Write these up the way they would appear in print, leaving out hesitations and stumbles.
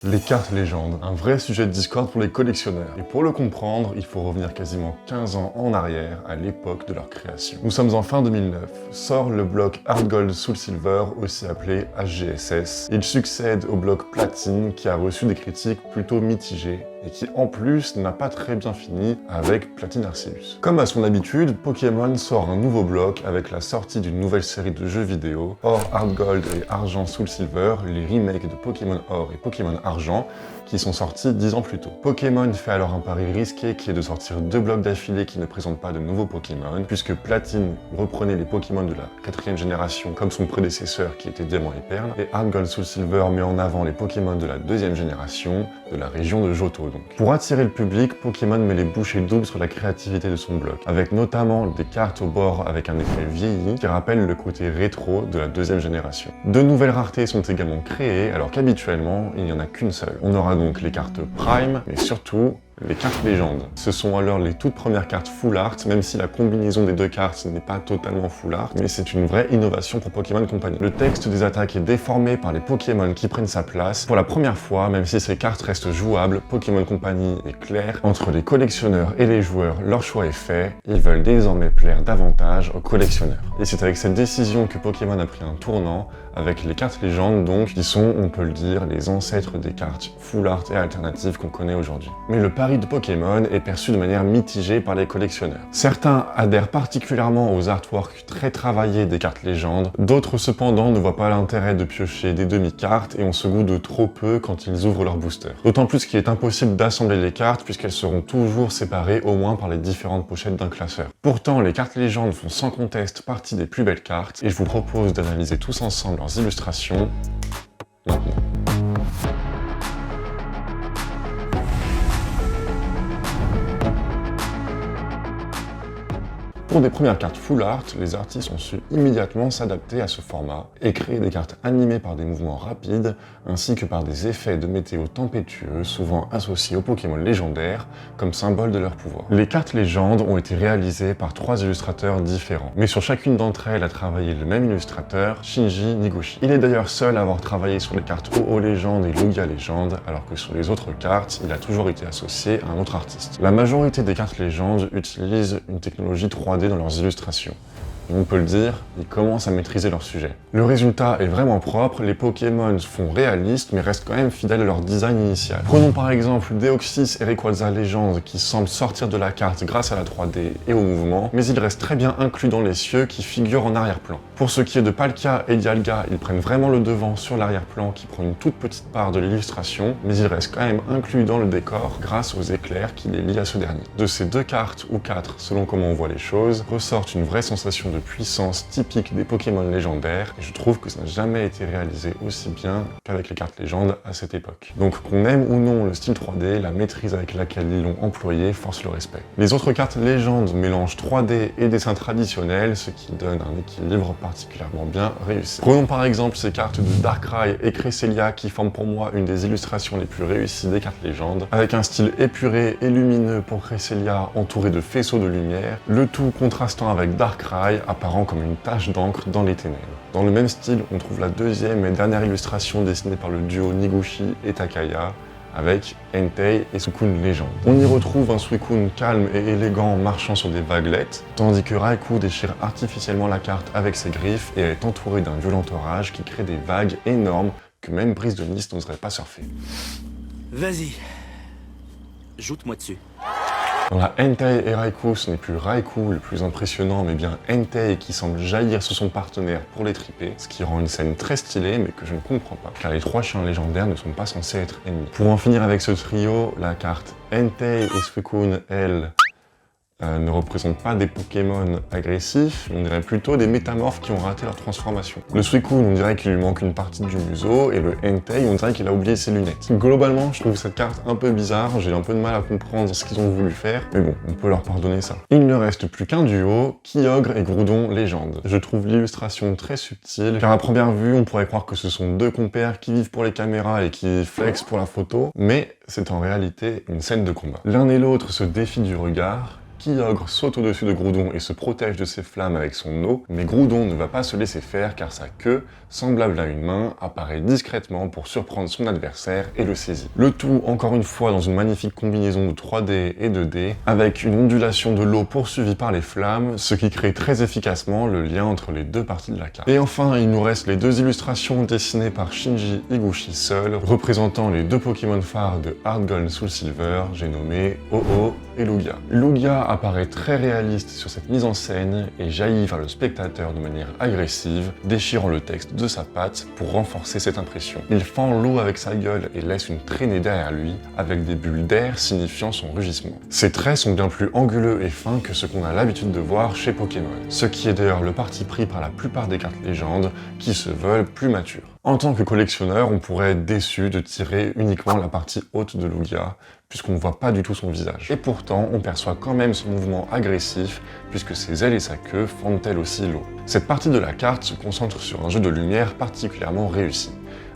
Les cartes légendes, un vrai sujet de Discord pour les collectionneurs. Et pour le comprendre, il faut revenir quasiment 15 ans en arrière, à l'époque de leur création. Nous sommes en fin 2009, sort le bloc Hard Gold Soul Silver, aussi appelé HGSS. Il succède au bloc Platine, qui a reçu des critiques plutôt mitigées, et qui en plus n'a pas très bien fini avec Platine Arceus. Comme à son habitude, Pokémon sort un nouveau bloc avec la sortie d'une nouvelle série de jeux vidéo, Or Hard Gold et Argent Soul Silver, les remakes de Pokémon Or et Pokémon Argent, qui sont sortis 10 ans plus tôt. Pokémon fait alors un pari risqué qui est de sortir 2 blocs d'affilée qui ne présentent pas de nouveaux Pokémon, puisque Platine reprenait les Pokémon de la 4ème génération comme son prédécesseur qui était Diamant et Perle, et Hard Gold Soul Silver met en avant les Pokémon de la 2ème génération, de la région de Johto donc. Pour attirer le public, Pokémon met les bouchées doubles sur la créativité de son bloc, avec notamment des cartes au bord avec un effet vieilli qui rappelle le côté rétro de la 2ème génération. De nouvelles raretés sont également créées, alors qu'habituellement, il n'y en a qu'une seule. On aura donc les cartes Prime, mais surtout les cartes légendes. Ce sont alors les toutes premières cartes Full Art, même si la combinaison des deux cartes n'est pas totalement Full Art, mais c'est une vraie innovation pour Pokémon Company. Le texte des attaques est déformé par les Pokémon qui prennent sa place. Pour la première fois, même si ces cartes restent jouables, Pokémon Company est clair. Entre les collectionneurs et les joueurs, leur choix est fait. Ils veulent désormais plaire davantage aux collectionneurs. Et c'est avec cette décision que Pokémon a pris un tournant, avec les cartes légendes donc, qui sont, on peut le dire, les ancêtres des cartes Full Art et alternatives qu'on connaît aujourd'hui. Mais le pari de Pokémon est perçu de manière mitigée par les collectionneurs. Certains adhèrent particulièrement aux artworks très travaillés des cartes légendes, d'autres cependant ne voient pas l'intérêt de piocher des demi-cartes et ont ce goût de trop peu quand ils ouvrent leur booster. D'autant plus qu'il est impossible d'assembler les cartes puisqu'elles seront toujours séparées au moins par les différentes pochettes d'un classeur. Pourtant, les cartes légendes font sans conteste partie des plus belles cartes et je vous propose d'analyser tous ensemble leurs illustrations maintenant. Pour des premières cartes Full Art, les artistes ont su immédiatement s'adapter à ce format et créer des cartes animées par des mouvements rapides ainsi que par des effets de météo tempétueux souvent associés aux Pokémon légendaires comme symbole de leur pouvoir. Les cartes légendes ont été réalisées par 3 illustrateurs différents, mais sur chacune d'entre elles a travaillé le même illustrateur, Shinji Niguchi. Il est d'ailleurs seul à avoir travaillé sur les cartes OO Légende et Lugia Légende, alors que sur les autres cartes, il a toujours été associé à un autre artiste. La majorité des cartes légendes utilisent une technologie 3D dans leurs illustrations. Et on peut le dire, ils commencent à maîtriser leur sujet. Le résultat est vraiment propre, les Pokémon font réalistes mais restent quand même fidèles à leur design initial. Prenons par exemple Deoxys et Rayquaza Légende qui semblent sortir de la carte grâce à la 3D et au mouvement, mais ils restent très bien inclus dans les cieux qui figurent en arrière-plan. Pour ce qui est de Palkia et Dialga, ils prennent vraiment le devant sur l'arrière-plan qui prend une toute petite part de l'illustration, mais ils restent quand même inclus dans le décor grâce aux éclairs qui les lient à ce dernier. De ces 2 cartes, ou 4 selon comment on voit les choses, ressortent une vraie sensation de puissance typique des Pokémon légendaires, et je trouve que ça n'a jamais été réalisé aussi bien qu'avec les cartes légendes à cette époque. Donc qu'on aime ou non le style 3D, la maîtrise avec laquelle ils l'ont employé force le respect. Les autres cartes légendes mélangent 3D et dessin traditionnel, ce qui donne un équilibre particulièrement bien réussi. Prenons par exemple ces cartes de Darkrai et Cresselia qui forment pour moi une des illustrations les plus réussies des cartes légendes, avec un style épuré et lumineux pour Cresselia entouré de faisceaux de lumière, le tout contrastant avec Darkrai apparent comme une tache d'encre dans les ténèbres. Dans le même style, on trouve la 2e et dernière illustration dessinée par le duo Niguchi et Takaya, avec Entei et Suicune Légende. On y retrouve un Suicune calme et élégant marchant sur des vaguelettes, tandis que Raikou déchire artificiellement la carte avec ses griffes et est entouré d'un violent orage qui crée des vagues énormes que même Brise de Nice n'oserait pas surfer. Vas-y, joute-moi dessus. Dans la Entei et Raikou, ce n'est plus Raikou le plus impressionnant, mais bien Entei qui semble jaillir sur son partenaire pour les triper, ce qui rend une scène très stylée, mais que je ne comprends pas, car les 3 chiens légendaires ne sont pas censés être ennemis. Pour en finir avec ce trio, la carte Entei et Suicune, elle, ne représentent pas des Pokémon agressifs, on dirait plutôt des métamorphes qui ont raté leur transformation. Le Suicune, on dirait qu'il lui manque une partie du museau, et le Entei, on dirait qu'il a oublié ses lunettes. Globalement, je trouve cette carte un peu bizarre, j'ai un peu de mal à comprendre ce qu'ils ont voulu faire, mais bon, on peut leur pardonner ça. Il ne reste plus qu'un duo, Kyogre et Groudon Légende. Je trouve l'illustration très subtile, car à première vue, on pourrait croire que ce sont 2 compères qui vivent pour les caméras et qui flexent pour la photo, mais c'est en réalité une scène de combat. L'un et l'autre se défient du regard, Kyogre saute au-dessus de Groudon et se protège de ses flammes avec son eau, mais Groudon ne va pas se laisser faire car sa queue, semblable à une main, apparaît discrètement pour surprendre son adversaire et le saisit. Le tout, encore une fois, dans une magnifique combinaison de 3D et 2D, avec une ondulation de l'eau poursuivie par les flammes, ce qui crée très efficacement le lien entre les deux parties de la carte. Et enfin, il nous reste les deux illustrations dessinées par Shinji Higuchi seul, représentant les deux Pokémon phares de Heart Gold Soul Silver, j'ai nommé Ho-Oh et Lugia. Lugia apparaît très réaliste sur cette mise en scène et jaillit vers le spectateur de manière agressive, déchirant le texte de sa patte pour renforcer cette impression. Il fend l'eau avec sa gueule et laisse une traînée derrière lui, avec des bulles d'air signifiant son rugissement. Ses traits sont bien plus anguleux et fins que ce qu'on a l'habitude de voir chez Pokémon, ce qui est d'ailleurs le parti pris par la plupart des cartes légendes qui se veulent plus matures. En tant que collectionneur, on pourrait être déçu de tirer uniquement la partie haute de Lugia, puisqu'on ne voit pas du tout son visage. Et pourtant, on perçoit quand même son mouvement agressif, puisque ses ailes et sa queue fendent elles aussi l'eau. Cette partie de la carte se concentre sur un jeu de lumière particulièrement réussi,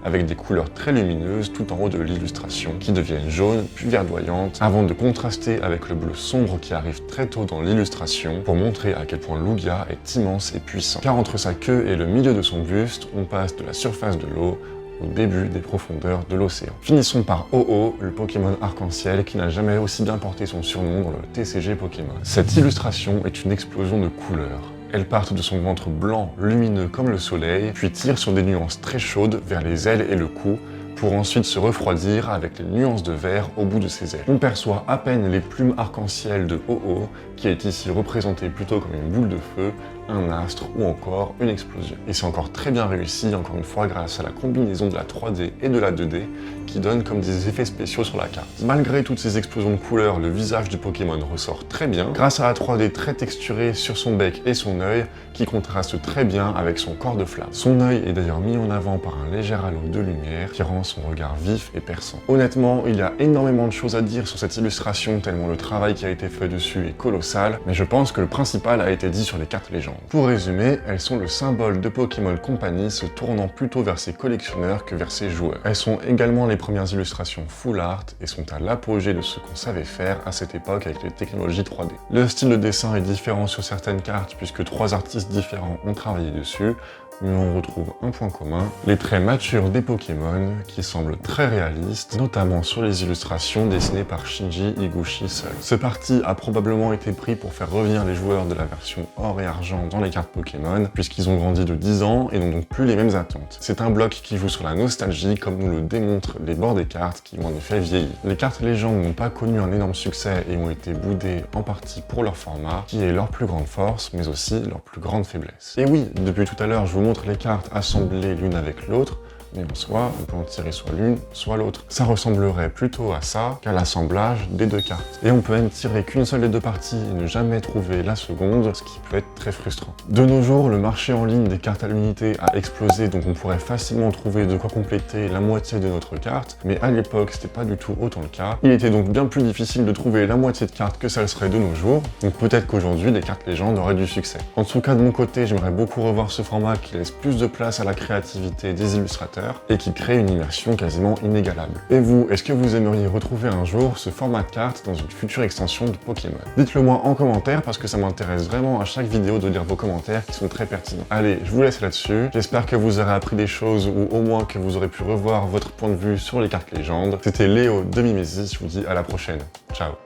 avec des couleurs très lumineuses tout en haut de l'illustration, qui deviennent jaunes puis verdoyantes, avant de contraster avec le bleu sombre qui arrive très tôt dans l'illustration, pour montrer à quel point Lugia est immense et puissant. Car entre sa queue et le milieu de son buste, on passe de la surface de l'eau au début des profondeurs de l'océan. Finissons par Ho-Oh, le Pokémon arc-en-ciel qui n'a jamais aussi bien porté son surnom dans le TCG Pokémon. Cette illustration est une explosion de couleurs. Elles partent de son ventre blanc, lumineux comme le soleil, puis tirent sur des nuances très chaudes vers les ailes et le cou, pour ensuite se refroidir avec les nuances de vert au bout de ses ailes. On perçoit à peine les plumes arc-en-ciel de Ho-Oh, qui est ici représenté plutôt comme une boule de feu, un astre ou encore une explosion. Et c'est encore très bien réussi, encore une fois, grâce à la combinaison de la 3D et de la 2D, qui donne comme des effets spéciaux sur la carte. Malgré toutes ces explosions de couleurs, le visage du Pokémon ressort très bien, grâce à la 3D très texturée sur son bec et son œil, qui contraste très bien avec son corps de flamme. Son œil est d'ailleurs mis en avant par un léger halo de lumière, qui rend son regard vif et perçant. Honnêtement, il y a énormément de choses à dire sur cette illustration, tellement le travail qui a été fait dessus est colossal, mais je pense que le principal a été dit sur les cartes légendes. Pour résumer, elles sont le symbole de Pokémon Company se tournant plutôt vers ses collectionneurs que vers ses joueurs. Elles sont également les premières illustrations full art et sont à l'apogée de ce qu'on savait faire à cette époque avec les technologies 3D. Le style de dessin est différent sur certaines cartes puisque 3 artistes différents ont travaillé dessus, mais on retrouve un point commun, les traits matures des Pokémon qui semblent très réalistes, notamment sur les illustrations dessinées par Shinji Higuchi seul. Ce parti a probablement été pris pour faire revenir les joueurs de la version or et argent dans les cartes Pokémon, puisqu'ils ont grandi de 10 ans et n'ont donc plus les mêmes attentes. C'est un bloc qui joue sur la nostalgie, comme nous le démontrent les bords des cartes qui ont en effet vieilli. Les cartes légendes n'ont pas connu un énorme succès et ont été boudées en partie pour leur format, qui est leur plus grande force, mais aussi leur plus grande faiblesse. Et oui, depuis tout à l'heure, je vous montre les cartes assemblées l'une avec l'autre, mais en soi, on peut en tirer soit l'une, soit l'autre. Ça ressemblerait plutôt à ça qu'à l'assemblage des deux cartes. Et on peut même tirer qu'une seule des deux parties et ne jamais trouver la seconde, ce qui peut être très frustrant. De nos jours, le marché en ligne des cartes à l'unité a explosé, donc on pourrait facilement trouver de quoi compléter la moitié de notre carte, mais à l'époque, c'était pas du tout autant le cas. Il était donc bien plus difficile de trouver la moitié de cartes que ça le serait de nos jours, donc peut-être qu'aujourd'hui, les cartes légendes auraient du succès. En tout cas, de mon côté, j'aimerais beaucoup revoir ce format qui laisse plus de place à la créativité des illustrateurs, et qui crée une immersion quasiment inégalable. Et vous, est-ce que vous aimeriez retrouver un jour ce format de carte dans une future extension de Pokémon? Dites-le moi en commentaire parce que ça m'intéresse vraiment à chaque vidéo de lire vos commentaires qui sont très pertinents. Allez, je vous laisse là-dessus. J'espère que vous aurez appris des choses ou au moins que vous aurez pu revoir votre point de vue sur les cartes légendes. C'était Léo de Mimesis, je vous dis à la prochaine. Ciao.